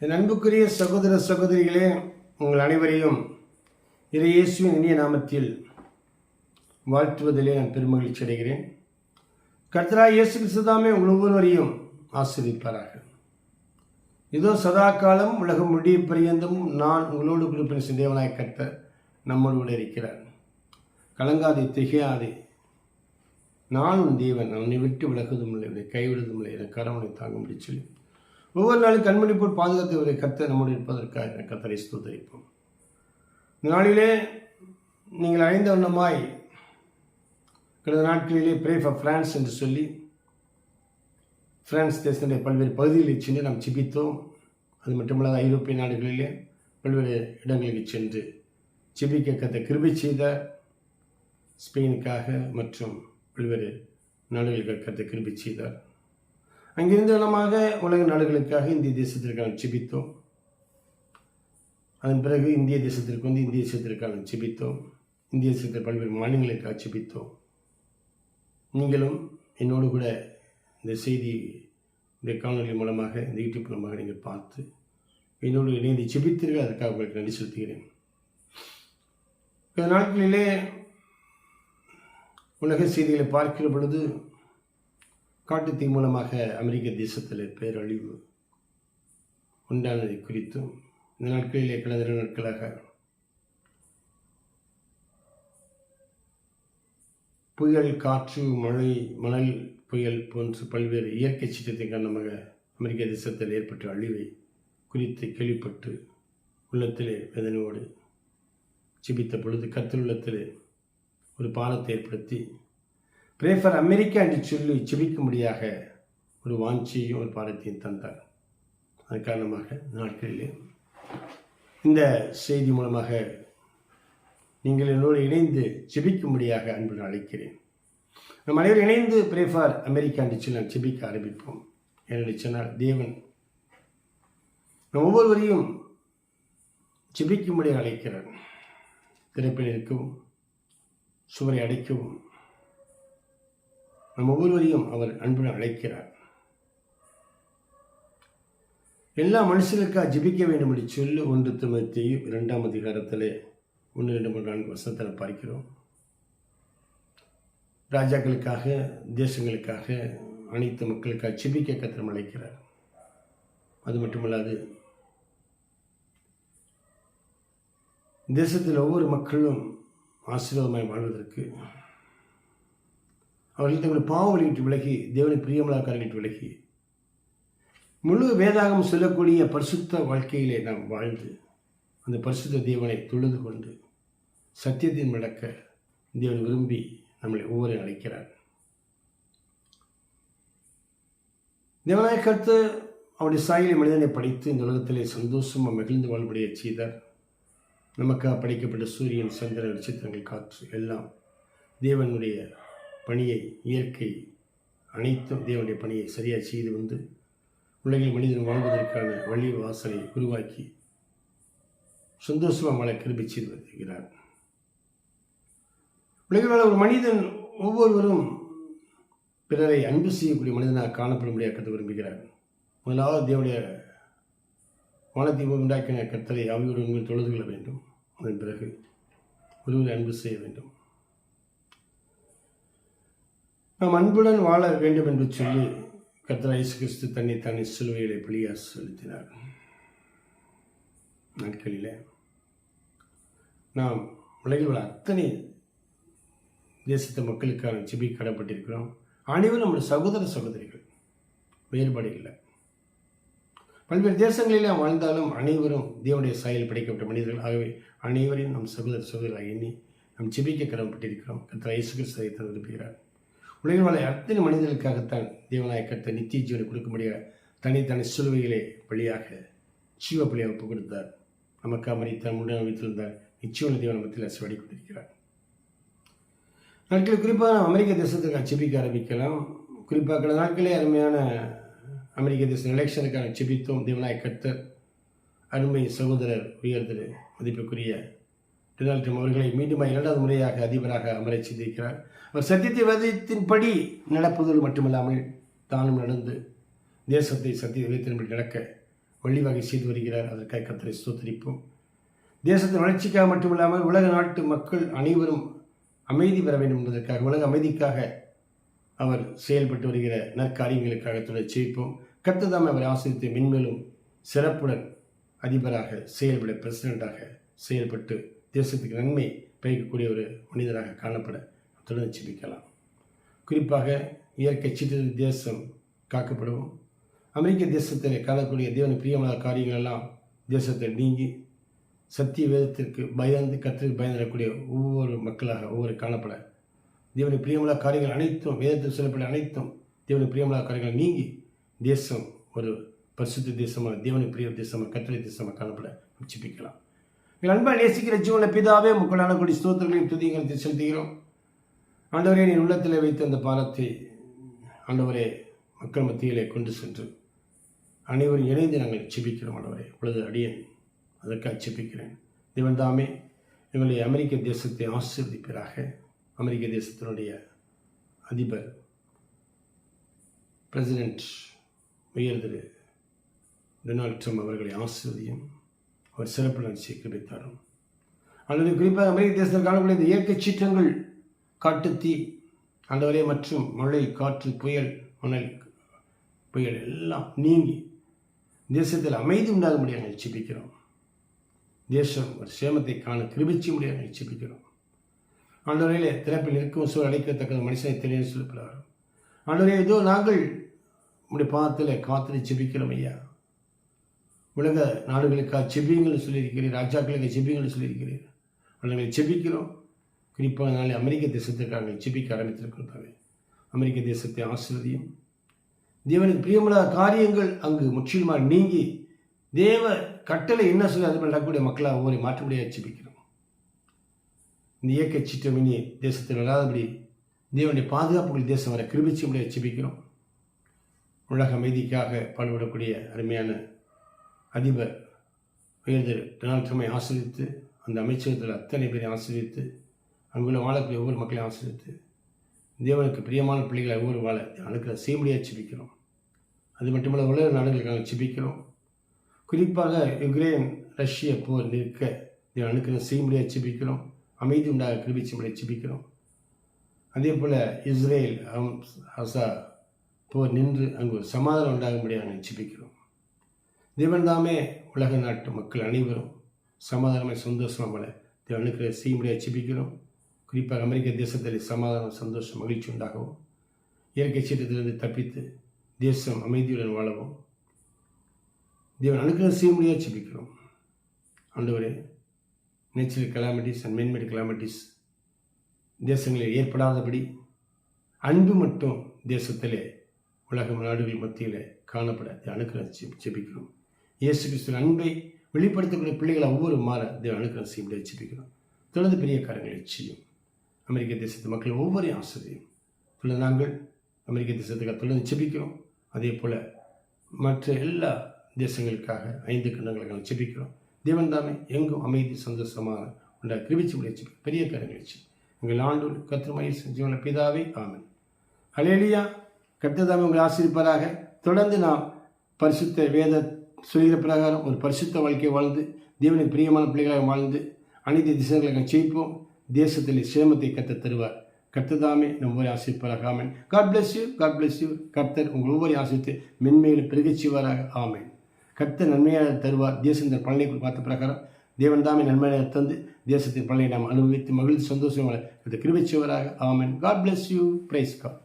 என் அன்புக்குரிய சகோதர சகோதரிகளே, உங்கள் அனைவரையும் இயேசுவின் இனிய நாமத்தில் வாழ்த்துவதிலே நான் பெருமகிழ்ச்சி அடைகிறேன். கர்த்தராகிய இயேசு கிறிஸ்து தாமே உங்கள் ஒவ்வொருவரையும் ஆசீர்வதிப்பாராக. இதோ சதா காலம் உலகம் முடிய பரியந்தமும் நான் உங்களோடு குறிப்பின் தேவனாய் கர்த்தர் நம்மோடு கூட இருக்கிறார். கலங்காதே, திகையாதே, நான் உன் தேவன், அவனை விட்டு விலகுவதும் இல்லை, இவனை கைவிடுவதும் இல்லை, என கரவனை தாங்க முடியும் சொல்லி ஒவ்வொரு நாளும் கண்மணி போல் பாதுகாத்தவரை கர்த்தர் நம்மோடு இருப்பதற்காக கர்த்தரை ஸ்தோத்தரிப்போம். இந்த நாளிலே நீங்கள் அழைந்த வண்ணமாய் கடந்த நாட்களிலே ப்ரே ஃபார் பிரான்ஸ் என்று சொல்லி பிரான்ஸ் தேசத்தினுடைய பல்வேறு பகுதிகளில் சென்று நாம் ஜெபித்தோம். அது மட்டுமல்லாத ஐரோப்பிய நாடுகளிலே பல்வேறு இடங்களுக்கு சென்று ஜெபிக்க கர்த்தர் கிருபை செய்தார். ஸ்பெயினுக்காக மற்றும் பல்வேறு நாடுகளுக்கு கர்த்தர் கிருபை செய்தார். அங்கிருந்து இடமாக உலக நாடுகளுக்காக இந்திய தேசத்திற்கான ஜெபித்தோம். அதன் பிறகு இந்திய தேசத்திற்கு இந்திய தேசத்திற்கான ஜெபித்தோம். இந்திய தேசத்தில் பல்வேறு மாநிலங்களுக்காக ஜெபித்தோம். நீங்களும் என்னோடு கூட இந்த செய்தி, இந்த காணொலி மூலமாக, இந்த யூடியூப் மூலமாக நீங்கள் பார்த்து என்னோடு இணைந்து ஜெபித்தீர்கள். அதற்காக உங்களுக்கு நன்றி செலுத்துகிறேன். இந்த நாட்களிலே உலக செய்திகளை பார்க்கிற பொழுது காட்டுத்தீ மூலமாக அமெரிக்க தேசத்தில் பேரழிவு உண்டானதை குறித்தும், இந்த நாட்களிலே கடந்த 2 நாட்களாக புயல், காற்று, மழை, மணல் புயல் போன்ற பல்வேறு இயற்கை சீற்றத்தின் காரணமாக அமெரிக்க தேசத்தில் ஏற்பட்ட அழிவை குறித்து கேள்விப்பட்டு உள்ளத்திலே வேதனையோடு ஜெபித்த பொழுது கர்த்தர் உள்ளத்திலே ஒரு பாலத்தை ஏற்படுத்தி ப்ரே ஃபார் அமெரிக்கா என்று சொல்லி ஜெபிக்கும்படியாக ஒரு வாஞ்சியையும் ஒரு பாடத்தையும் தந்தார். அது காரணமாக நாட்களிலே இந்த செய்தி மூலமாக நீங்கள் என்னோடு இணைந்து ஜெபிக்கும்படியாக அன்புடன் அழைக்கிறேன். நம் அனைவரும் இணைந்து ப்ரே ஃபார் அமெரிக்கா என்று சொல்லி நாம் ஜெபிக்க ஆரம்பிப்போம். என்னுடைய சொன்னால் தேவன் நம் ஒவ்வொருவரையும் ஜெபிக்கும்படியாக அழைக்கிறார். திரைப்பில் இருக்கவும், சுவரை அடைக்கவும் நம் ஒவ்வொருவரையும் அவர் அன்புடன் அழைக்கிறார். எல்லா மனுஷர்களுக்காக ஜெபிக்க வேண்டும் என்று சொல்லி 1 தீமோத்தேயு 2ஆம் அதிகாரத்திலே 1, 2, 3, 4 வசனத்தில் பார்க்கிறோம். ராஜாக்களுக்காக, தேசங்களுக்காக, அனைத்து மக்களுக்காக ஜெபிக்க கர்த்தர் அழைக்கிறார். அது மட்டுமல்லாது தேசத்தில் ஒவ்வொரு மக்களும் ஆசீர்வாதமாய் வாழ்வதற்கு, அவர்கள் தங்களுடைய பாவ வழியிட்டு விலகி, தேவனை பிரியமில்லாத காரியங்களை விலகி, முழு வேதாகம் சொல்லக்கூடிய பரிசுத்த வாழ்க்கையிலே நாம் வாழ்ந்து அந்த பரிசுத்த தேவனை தொழுது கொண்டு சத்தியத்தின் நடக்க தேவன் விரும்பி நம்மளை ஒவ்வொரு அழைக்கிறார். தேவனாய கர்த்தர் அவருடைய சாயலை மனிதனை படைத்து இந்த உலகத்திலே சந்தோஷமாக மகிழ்ந்து வாழ்படிய செய்தார். நமக்காக படைக்கப்பட்ட சூரியன், சந்திரன், நட்சத்திரங்கள், காற்று எல்லாம் தேவனுடைய பணியை, இயற்கை அனைத்தும் தேவனுடைய பணியை சரியாக செய்து வந்து உலகில் மனிதன் வாழ்வதற்கான வழி வாசலை உருவாக்கி சந்தோஷமாக வாழ கிருபை செய்து வருகிறார். உலகில் வாழ ஒரு மனிதன் ஒவ்வொருவரும் பிறரை அன்பு செய்யக்கூடிய மனிதனாக காணப்படும்படியாக கற்று விரும்புகிறார். முதலாவது தேவனுடைய வானத்தை உண்டாக்கின கர்த்தரை ஆவியோடு உங்கள் தொழுது கொள்ள வேண்டும். அதன் பிறகு ஒருவரை அன்பு செய்ய வேண்டும். நாம் அன்புடன் வாழ வேண்டும் என்று சொல்லி கர்த்தர் இயேசு கிறிஸ்து தன்னை சிலுவையிலே பலியாக செலுத்தினார். நாட்களில் நாம் உலகில் உள்ள அத்தனை தேசத்து மக்களுக்கான ஜெபி கடப்பட்டிருக்கிறோம். அனைவரும் நம்முடைய சகோதர சகோதரிகள், வேறுபாடு இல்லை. பல்வேறு தேசங்களிலே வாழ்ந்தாலும் அனைவரும் தேவனுடைய சாயல் படைக்கப்பட்ட மனிதர்கள். ஆகவே அனைவரையும் நம் சகோதர சகோதரர்களாக எண்ணி நாம் ஜெபிக்க கடமைப்பட்டிருக்கிறோம். கர்த்தர் இயேசு கிறிஸ்து அதை விரும்புகிறார். உலகில் வாழ அத்தனை மனிதர்களுக்காகத்தான் தேவனாய கர்த்தர் நித்திய ஜீவனை கொடுக்கும்படியாக தனித்தனி சிலுவையிலே பலியாக ஜீவ பலியாக ஒப்பு கொடுத்தார். நமக்காக மரித்தார், முன்னாள் வைத்திருந்தார். நிச்சயம் தேவன் மத்தியில் அசைவாடி கொண்டிருக்கிறார். நாட்களில் குறிப்பாக நாம் அமெரிக்க தேசத்துக்காக ஜெபிக்க ஆரம்பிக்கலாம். குறிப்பாக கடந்த நாட்களே அருமையான அமெரிக்க தேச எலெக்ஷனுக்கான ஜெபித்தோம். தேவனாய கர்த்தர் அருமை சகோதரர் உயர்திரு மதிப்புக்குரிய டொனால்ட் ட்ரம்ப் அவர்களை மீண்டும் 2வது முறையாக அதிபராக அமரச் செய்திருக்கிறார். அவர் சத்தியத்தை வேதத்தின்படி நடப்பதோடு மட்டுமல்லாமல் தானும் நடந்து தேசத்தை சத்திய வேதத்தின்படி நடக்க வழிவகை செய்து வருகிறார். அதற்காக கர்த்தரை ஸ்தோத்திரிப்போம். தேசத்தின் வளர்ச்சிக்காக மட்டுமில்லாமல் உலக நாட்டு மக்கள் அனைவரும் அமைதி பெற வேண்டும் என்பதற்காக, உலக அமைதிக்காக அவர் செயல்பட்டு வருகிற நற்காரியங்களுக்காக தொடர்ந்து ஜெபிப்போம். கர்த்தர் தாமே அவரை ஆசீர்வதித்து மென்மேலும் சிறப்புடன் அதிபராக செயல்பட, பிரசிடெண்டாக செயல்பட்டு தேசத்துக்கு நன்மை பயக்கக்கூடிய ஒரு மனிதராக காணப்பட தொடர்ந்து ஜெபிக்கலாம். குறிப்பாக இயற்கை சீற்றத்தில் தேசம் காக்கப்படவும், அமெரிக்க தேசத்தில் காணக்கூடிய தேவனுக்கு பிரியமான காரியங்கள் எல்லாம் தேசத்தில் நீங்கி சத்திய வேதத்திற்கு பயந்து கர்த்தருக்கு பயந்துடக்கூடிய ஒவ்வொரு மக்களாக ஒவ்வொரு காணப்பட, தேவனுக்கு பிரியமான காரியங்கள் அனைத்தும், வேதத்தில் சொல்லப்பட அனைத்தும் தேவனுக்கு பிரியமான காரியங்கள் நீங்கி தேசம் ஒரு பரிசுத்த தேசமாக, தேவனுக்கு பிரிய தேசமாக, கர்த்தருடைய தேசமாக காணப்பட ஜெபிக்கலாம். எங்கள் அன்பா நேசிக்கிற ஜீவன பிதாவே, முக்களான கூடிய ஸ்தோத்திரங்களையும் துதிகளை செலுத்துகிறோம். ஆண்டவரே, நீ உள்ளத்தில் வைத்த அந்த பாலத்தை ஆண்டவரே மக்கள் மத்தியிலே கொண்டு சென்று அனைவரும் இணைந்து நாங்கள் ஜெபிக்கிறோம். ஆண்டவரே, பொழுது அடியேன் அதற்காக ஜெபிக்கிறேன். தேவன் தாமே எங்களுடைய அமெரிக்க தேசத்தை ஆசீர்வதிப்பீராக. அமெரிக்க தேசத்தினுடைய அதிபர் பிரசிடென்ட் உயர்திரு டொனால்ட் ட்ரம்ப் அவர்களை ஆசீர்வதியும், அவர் சிறப்பு நிகழ்ச்சியை கிடைத்தாரும். அல்லது குறிப்பாக அமெரிக்க தேசத்தில் காணக்கூடிய இந்த இயற்கை சீற்றங்கள், காட்டுத்தீ ஆண்டவரே மற்றும் மழை, காற்று, புயல், மணல் புயல் எல்லாம் நீங்கி தேசத்தில் அமைதி உண்டாக முடியாது ஜெபிக்கிறோம். தேசம் ஒரு சேமத்தை காண கிருபிச்சு முடியாது ஜெபிக்கிறோம். ஆண்டவரையிலே திறப்பில் நிற்கும் சூழல் அழைக்கத்தக்கது மனுஷனை தெரியும் சொல்லப்படுறார். ஆண்டவரே, ஏதோ நாங்கள் உடைய பாதத்தில் காத்திரை ஜெபிக்கிறோம் ஐயா. உலக நாடுகளுக்காக ஜெபிங்கள்னு சொல்லியிருக்கிறீர், ராஜாக்களுக்கு ஜெபிங்கள்னு சொல்லியிருக்கிறீர். நாங்கள் ஜெபிக்கிறோம். குறிப்பாக நாளை அமெரிக்க தேசத்திற்காக ஜெபிக்க ஆரம்பித்திருக்கிறோம். அமெரிக்க தேசத்தை ஆசீர்வதியும். தேவனுக்கு பிரியமுள்ள காரியங்கள் அங்கு முற்றிலுமாக நீங்கி தேவ கட்டளை என்ன சொல்லி அது நடக்கக்கூடிய மக்களாக ஒவ்வொரு மாற்ற முடியாது ஜெபிக்கிறோம். இந்த இயற்கை சீற்றம் இனி தேசத்தில் வராதபடி தேவனுடைய பாதுகாப்புகள் தேசம் வர கிருபிச்சு முடியாது ஜெபிக்கிறோம். உலக அமைதிக்காக பாடுபடக்கூடிய அருமையான அதிபர் உயர்திரு டொனால்ட் ட்ரம்பை ஆசீர்வித்து, அந்த அமைச்சகத்தில் அத்தனை பேரை ஆசீர்வித்து, அங்குள்ள வாழக்கூடிய ஒவ்வொரு மக்களையும் ஆசீர்வித்து, தேவனுக்கு பிரியமான பிள்ளைகளை ஒவ்வொரு வாழ அனுக்கிற செய்ய முடியாது ஜெபிக்கிறோம். அது மட்டுமல்ல உலக நாடுகளுக்காக ஜெபிக்கிறோம். குறிப்பாக யுக்ரைன் ரஷ்ய போர் நிற்க தேவன் அனுக்கிற செய்ய முடியாது ஜெபிக்கிறோம். அமைதி உண்டாக கிருபிச்சு முடியாது ஜெபிக்கிறோம். அதே போல் இஸ்ரேல் ஹசா போர் நின்று அங்கு ஒரு சமாதானம் உண்டாக முடியாது ஜெபிக்கிறோம். தேவன் தாமே உலக நாட்டு மக்கள் அனைவரும் சமாதானமாக சந்தோஷமாக வாழ தேவன் அனுக்கிற செய்ய முடியாது ஜெபிக்கிறோம். குறிப்பாக அமெரிக்க தேசத்தில் சமாதானம், சந்தோஷம், மகிழ்ச்சி உண்டாகவும், இயற்கை சீற்றத்திலிருந்து தப்பித்து தேசம் அமைதியுடன் வாழவும் தேவன் அனுக்கிற செய்ய முடியாது ஜெபிக்கிறோம். ஆண்டவரே, natural calamities and man-made calamities தேசங்களில் ஏற்படாதபடி அன்பு மட்டும் தேசத்திலே உலக நாடுகள் மத்தியில் காணப்பட அனுக்கிற ஜெபிக்கிறோம். இயேசு கிறிஸ்துவின் அன்பை வெளிப்படுத்தக்கூடிய பிள்ளைகளை ஒவ்வொரு மாற தேவன் அனுக்கிற செய்ய முடியாது ஜெபிக்கிறோம். தொடர்ந்து பெரிய காரியங்களை செய்யும். அமெரிக்க தேசத்து மக்கள் ஒவ்வொரு ஆசிரியும் தொடர்ந்து நாங்கள் அமெரிக்க தேசத்துக்காக தொடர்ந்து ஜெபிக்கிறோம். அதே போல் மற்ற எல்லா தேசங்களுக்காக 5 கண்டங்களுக்காக ஜெபிக்கிறோம். தேவன் தாமே எங்கும் அமைதி சந்தோஷமாக உண்டாக கிருபிச்சு முடிச்சு பெரிய காரியங்களை செய்யும். எங்கள் ஆண்டு கர்த்தருமாகிய ஜீவனுள்ள பிதாவே, ஆமென். ஹல்லேலூயா. கர்த்தர் தாமே உங்களை ஆசீர்வதிப்பாராக. தொடர்ந்து நாம் பரிசுத்த வேத சொல்கிற பிரகாரம் ஒரு பரிசுத்த வாழ்க்கையை வாழ்ந்து தேவனுக்கு பிரியமான பிள்ளைகளாக வாழ்ந்து அனைத்து திசைகளுக்காக ஜெயிப்போம். தேசத்தில் சேமத்தை கர்த்தர் தருவார். கர்த்தர் தாமே நம் ஒவ்வொரு ஆசீர்வதிப்பாராக. ஆமென். God bless you. God bless you. கர்த்தர் உங்கள் ஒவ்வொரு ஆசீர்வதித்து மென்மேலும் பெருகச் செய்வாராக. ஆமென். கர்த்தர் நன்மையாக தருவார். தேசத்தின் பலனை பார்த்த பிரகாரம் தேவன் தாமே நன்மையாக தந்து தேசத்தின் பலனை நாம் அனுபவித்து மகிழ்ச்சி சந்தோஷமாக கிருபை செய்வாராக. ஆமென். God bless you. Praise God.